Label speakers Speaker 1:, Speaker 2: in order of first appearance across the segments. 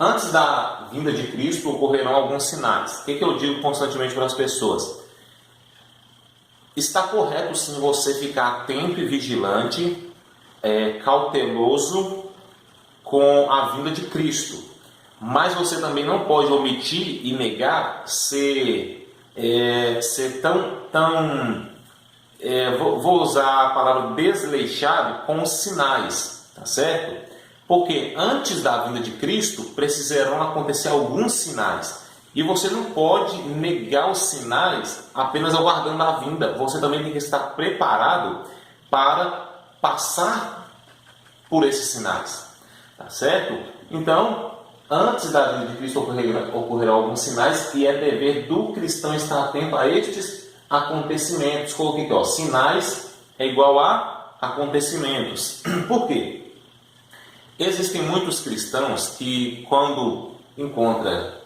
Speaker 1: Antes da vinda de Cristo ocorrerão alguns sinais. O que eu digo constantemente para as pessoas? Está correto sim você ficar atento e vigilante, cauteloso com a vinda de Cristo. Mas você também não pode omitir e negar ser vou usar a palavra desleixado com os sinais, tá certo? Porque antes da vinda de Cristo precisarão acontecer alguns sinais. E você não pode negar os sinais apenas aguardando a vinda. Você também tem que estar preparado para passar por esses sinais, tá certo? Então, antes da vinda de Cristo ocorrerão alguns sinais e é dever do cristão estar atento a estes acontecimentos. Coloquei aqui, sinais é igual a acontecimentos. Por quê? Existem muitos cristãos que, quando encontram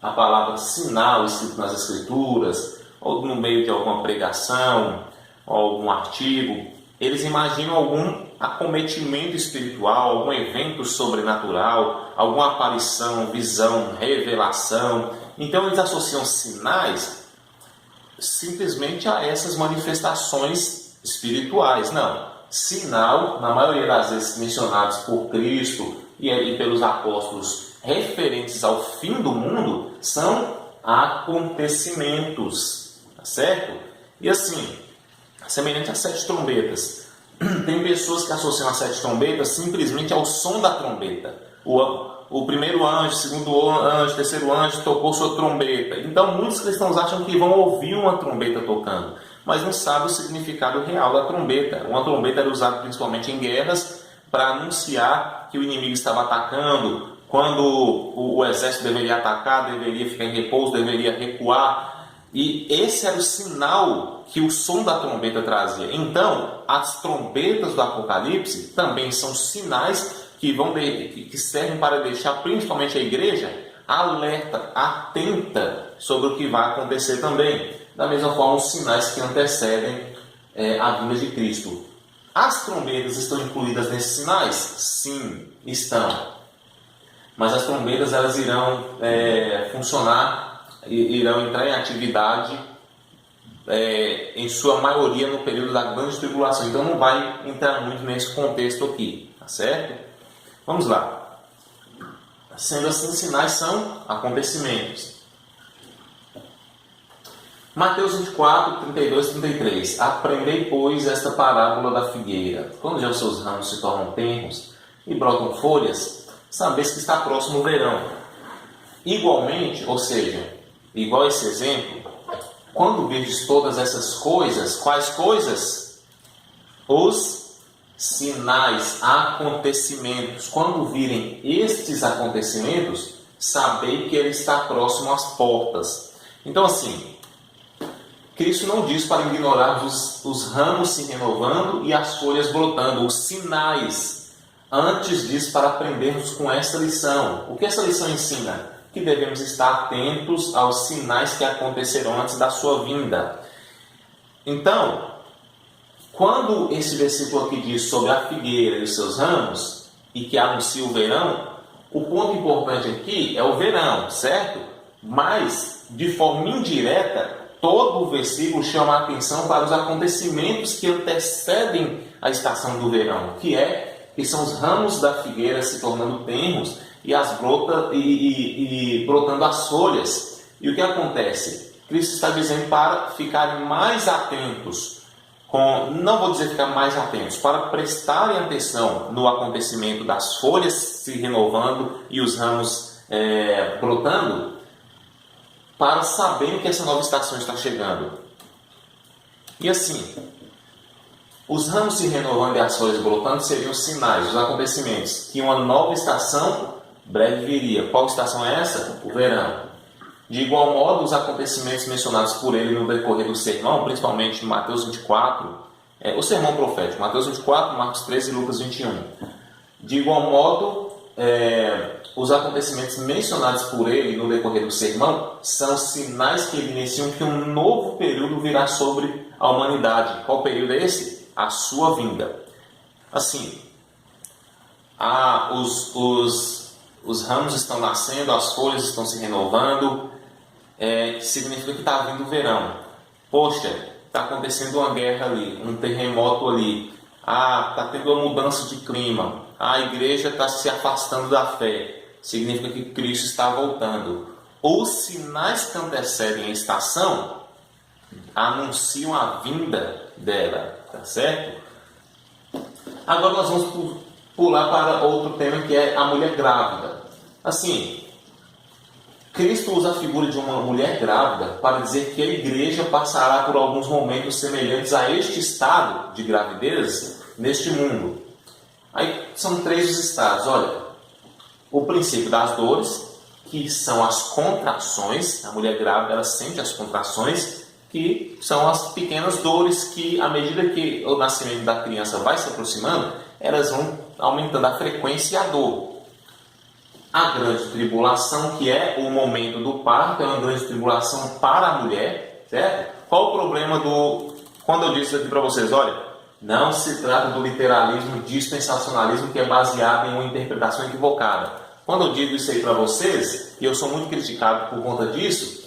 Speaker 1: a palavra sinal escrito nas Escrituras, ou no meio de alguma pregação, ou algum artigo, eles imaginam algum acometimento espiritual, algum evento sobrenatural, alguma aparição, visão, revelação. Então eles associam sinais simplesmente a essas manifestações espirituais. Não. Sinal, na maioria das vezes mencionados por Cristo e pelos apóstolos referentes ao fim do mundo, são acontecimentos, tá certo? E assim, semelhante às 7 trombetas, tem pessoas que associam as 7 trombetas simplesmente ao som da trombeta. O primeiro anjo, segundo anjo, terceiro anjo tocou sua trombeta. Então muitos cristãos acham que vão ouvir uma trombeta tocando, mas não sabem o significado real da trombeta. Uma trombeta era usada principalmente em guerras para anunciar que o inimigo estava atacando, quando o exército deveria atacar, deveria ficar em repouso, deveria recuar. E esse era o sinal que o som da trombeta trazia. Então, as trombetas do Apocalipse também são sinais que servem para deixar principalmente a igreja alerta, atenta sobre o que vai acontecer também. Da mesma forma, os sinais que antecedem a vinda de Cristo. As trombetas estão incluídas nesses sinais? Sim, estão. Mas as trombetas elas irão funcionar, irão entrar em atividade em sua maioria no período da grande tribulação. Então não vai entrar muito nesse contexto aqui, tá certo? Vamos lá. Sendo assim, sinais são acontecimentos. Mateus 24, 32 e 33. Aprendei, pois, esta parábola da figueira. Quando já os seus ramos se tornam tenros e brotam folhas, sabeis que está próximo o verão. Igualmente, ou seja, igual a esse exemplo, quando virdes todas essas coisas, quais coisas? Os sinais, acontecimentos. Quando virem estes acontecimentos, sabei que ele está próximo às portas. Então assim, Cristo não diz para ignorarmos os ramos se renovando e as folhas brotando, os sinais. Antes diz para aprendermos com esta lição. O que essa lição ensina? Que devemos estar atentos aos sinais que acontecerão antes da sua vinda. Então, quando esse versículo aqui diz sobre a figueira e os seus ramos, e que anuncia o verão, o ponto importante aqui é o verão, certo? Mas, de forma indireta, todo o versículo chama a atenção para os acontecimentos que antecedem a estação do verão, que são os ramos da figueira se tornando tenros e brotando as folhas. E o que acontece? Cristo está dizendo para ficarem mais atentos, não vou dizer ficar mais atentos, para prestarem atenção no acontecimento das folhas se renovando e os ramos brotando, para saberem que essa nova estação está chegando. E assim, os ramos se renovando e as folhas brotando seriam os sinais, os acontecimentos, que uma nova estação breve viria. Qual estação é essa? O verão. De igual modo, os acontecimentos mencionados por ele no decorrer do sermão, principalmente em Mateus 24, o sermão profético, Mateus 24, Marcos 13 e Lucas 21. De igual modo, os acontecimentos mencionados por ele no decorrer do sermão são sinais que evidenciam que um novo período virá sobre a humanidade. Qual período é esse? A sua vinda. Assim, os ramos estão nascendo, as folhas estão se renovando, significa que está vindo o verão. Poxa, está acontecendo uma guerra ali, um terremoto ali, está tendo uma mudança de clima, a igreja está se afastando da fé, significa que Cristo está voltando. Os sinais que antecedem a estação anunciam a vinda dela, tá certo? Agora nós vamos pular para outro tema, que é a mulher grávida. Assim, Cristo usa a figura de uma mulher grávida para dizer que a igreja passará por alguns momentos semelhantes a este estado de gravidez neste mundo. Aí são 3 os estados. Olha, o princípio das dores, que são as contrações. A mulher grávida, ela sente as contrações, que são as pequenas dores que, à medida que o nascimento da criança vai se aproximando, elas vão aumentando a frequência e a dor. A grande tribulação, que é o momento do parto, é uma grande tribulação para a mulher, certo? Qual o problema quando eu disse aqui para vocês, olha, não se trata do literalismo dispensacionalismo que é baseado em uma interpretação equivocada. Quando eu digo isso aí para vocês, e eu sou muito criticado por conta disso,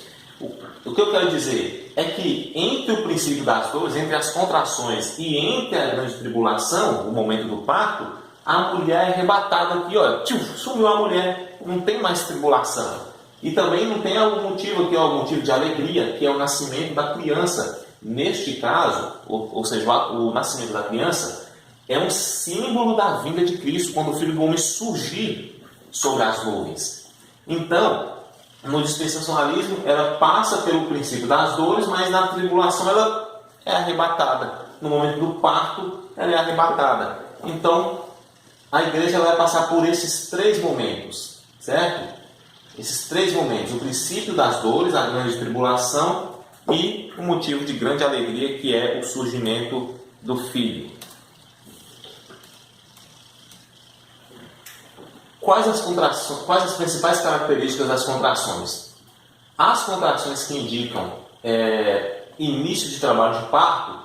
Speaker 1: o que eu quero dizer é que entre o princípio das dores, entre as contrações e entre a grande tribulação, o momento do parto, a mulher é arrebatada aqui, olha, sumiu a mulher, não tem mais tribulação. E também não tem algum motivo, que é algum motivo de alegria, que é o nascimento da criança. Neste caso, ou seja, o nascimento da criança é um símbolo da vinda de Cristo, quando o Filho do Homem surgir sobre as nuvens. Então, no dispensacionalismo, ela passa pelo princípio das dores, mas na tribulação ela é arrebatada. No momento do parto, ela é arrebatada. Então, a igreja vai passar por esses 3 momentos, certo? Esses 3 momentos, o princípio das dores, a grande tribulação e o motivo de grande alegria, que é o surgimento do Filho. Quais as principais características das contrações? As contrações que indicam início de trabalho de parto,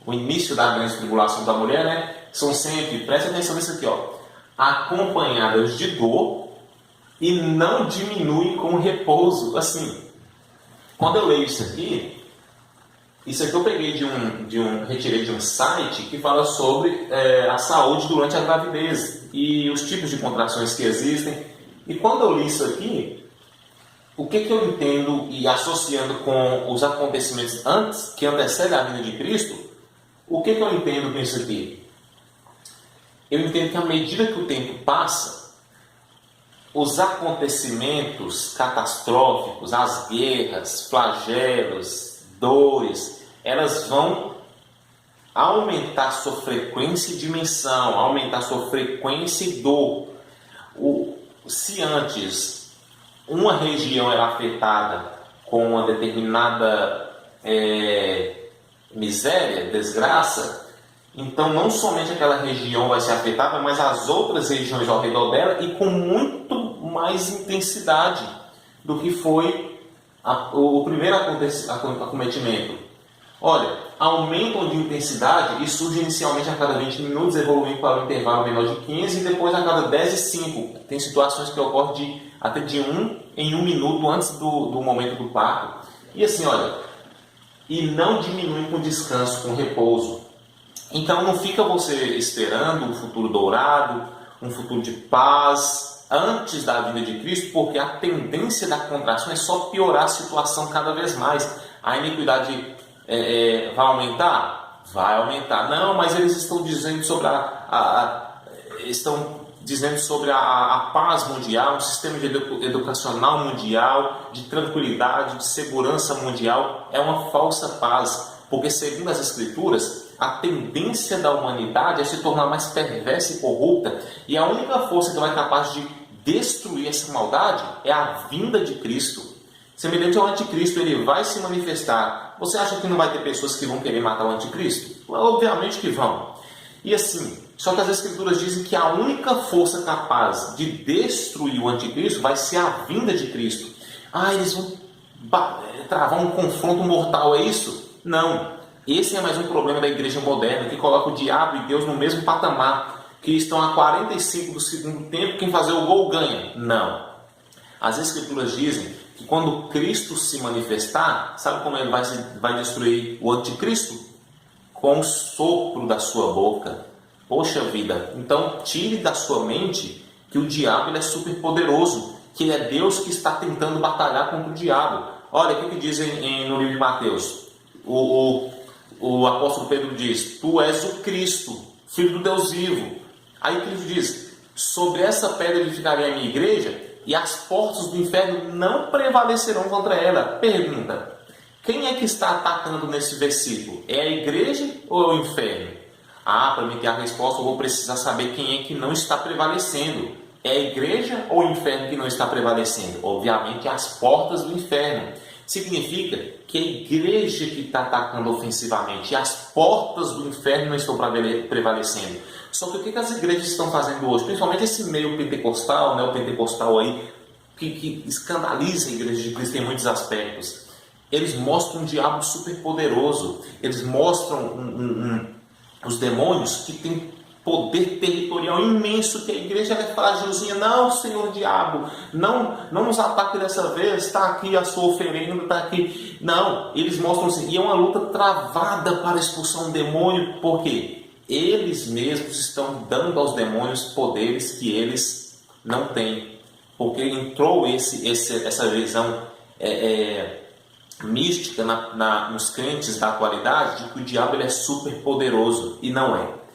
Speaker 1: o início da grande tribulação da mulher, né? São sempre, preste atenção nisso aqui, ó, acompanhadas de dor e não diminuem com repouso. Assim, quando eu leio isso aqui eu peguei retirei de um site que fala sobre a saúde durante a gravidez e os tipos de contrações que existem. E quando eu li isso aqui, o que eu entendo, e associando com os acontecimentos que antecedem a vinda de Cristo, o que eu entendo com isso aqui? Eu entendo que à medida que o tempo passa, os acontecimentos catastróficos, as guerras, flagelos, dores, elas vão aumentar sua frequência e dimensão, aumentar sua frequência e dor. Se antes uma região era afetada com uma determinada miséria, desgraça, então não somente aquela região vai ser afetada, mas as outras regiões ao redor dela, e com muito mais intensidade do que foi o primeiro acometimento. Olha, aumentam de intensidade e surge inicialmente a cada 20 minutos, evoluindo para um intervalo menor de 15 e depois a cada 10 e 5. Tem situações que ocorrem até de 1 em 1 minuto antes do momento do parto. E assim, olha, e não diminuem com descanso, com repouso. Então não fica você esperando um futuro dourado, um futuro de paz antes da vinda de Cristo, porque a tendência da contração é só piorar a situação cada vez mais. A iniquidade vai aumentar? Vai aumentar. Não, mas eles estão dizendo sobre a paz mundial, um sistema educacional mundial, de tranquilidade, de segurança mundial. É uma falsa paz, porque segundo as Escrituras, a tendência da humanidade é se tornar mais perversa e corrupta, e a única força que vai ser capaz de destruir essa maldade é a vinda de Cristo. Semelhante ao anticristo, ele vai se manifestar. Você acha que não vai ter pessoas que vão querer matar o anticristo? Obviamente que vão. E assim, só que as Escrituras dizem que a única força capaz de destruir o anticristo vai ser a vinda de Cristo. Eles vão travar um confronto mortal, é isso? Não. Esse é mais um problema da igreja moderna, que coloca o diabo e Deus no mesmo patamar. que estão a 45 do segundo tempo, quem fazer o gol ganha. Não. As Escrituras dizem que quando Cristo se manifestar, sabe como ele vai destruir o anticristo? Com o sopro da sua boca. Poxa vida, então tire da sua mente que o diabo ele é super poderoso, que é Deus que está tentando batalhar contra o diabo. Olha o que diz no livro de Mateus. O apóstolo Pedro diz: tu és o Cristo, Filho do Deus vivo. Aí Cristo diz: sobre essa pedra edificarei a minha igreja, e as portas do inferno não prevalecerão contra ela. Pergunta: quem é que está atacando nesse versículo? É a igreja ou é o inferno? Para me ter a resposta, eu vou precisar saber quem é que não está prevalecendo. É a igreja ou o inferno que não está prevalecendo? Obviamente, as portas do inferno. Significa que a igreja que está atacando ofensivamente e as portas do inferno não estão prevalecendo. Só que o que as igrejas estão fazendo hoje? Principalmente esse meio pentecostal, neopentecostal aí, que escandaliza a igreja de Cristo em muitos aspectos. Eles mostram um diabo super poderoso. Eles mostram os demônios que têm poder territorial imenso, que a igreja é frágilzinha. Não, Senhor diabo, não nos ataque dessa vez, está aqui a sua oferenda, está aqui. Não, eles mostram assim, e é uma luta travada para expulsar um demônio, porque eles mesmos estão dando aos demônios poderes que eles não têm, porque entrou essa visão mística nos crentes da atualidade de que o diabo ele é super poderoso, e não é.